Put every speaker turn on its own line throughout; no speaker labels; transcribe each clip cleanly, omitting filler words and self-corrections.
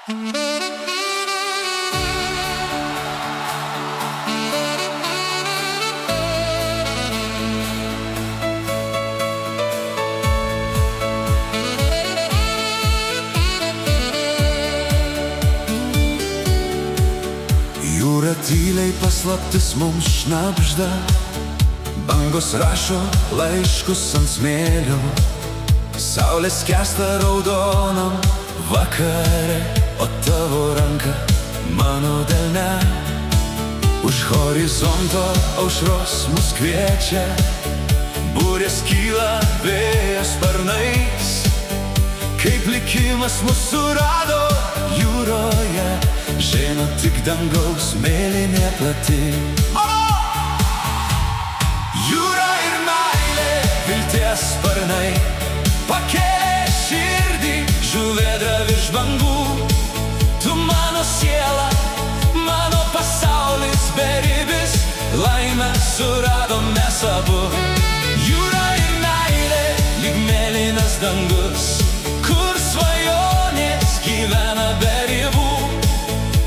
Jūra tyliai paslaptis mums šnabžda, bangos rašo laiškus ant smėlio. Saulė skęsta raudonam vakare, o tavo ranka mano delne. Už horizonto aušros mus kviečia, burės kyla vėjo sparnais. Kaip likimas mus surado jūroje, žino tik dangaus mėlynė plati. Jūra ir meilė, vilties sparnai, pakėlė širdį, žuvėdra virš bangų. Tu mano siela, mano pasaulis beribis, laimę suradom mes abu. Jūra ir meilė, lyg mėlynas dangus, kur svajonės gyvena be ribų.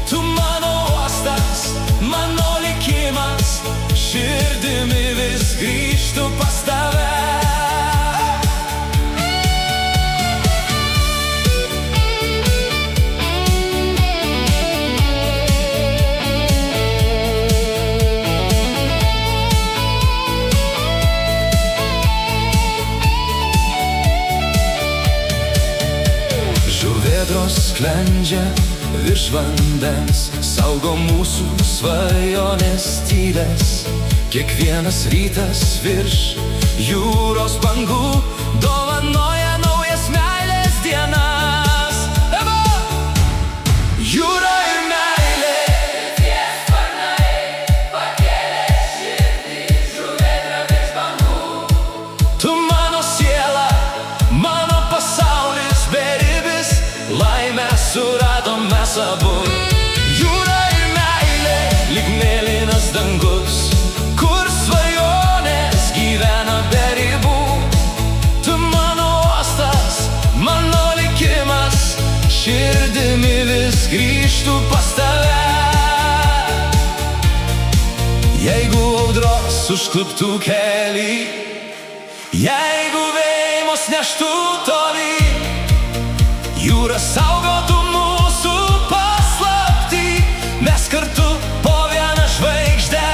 Tu mano uostas, mano likimas, širdimi vis grįžtu pas tave. Žuvėdros sklendžia virš vandens, saugo mūsų svajonės tyles. Kiekvienas rytas virš jūros bangų dovanoja naujas meilės dienas. Jūra ir meilė, vilties sparnai, pakėlė širdį, žuvėdra virš bangų. Tu mano siela, mano pasaulis beribis, laimę suradom mes abu. Jūra ir meilė, lyg mėlynas dangus, kur svajonės gyvena be ribų. Tu mano uostas, mano likimas, širdimi vis grįžtu pas tave. Jeigu audros užkluptų keli, jeigu vėjai mus neštų toli, jūra saugotų mūsų paslaptį, mes kartu po vieną žvaigždę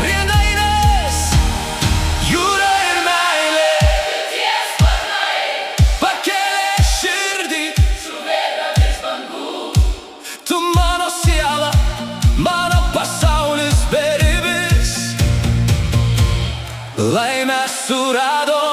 prie dainės. Jūra ir meilė, vilties sparnai, pakėlė širdį, žuvėdra virš bangų. Tu mano siela, mano pasaulis beribis, laimę surado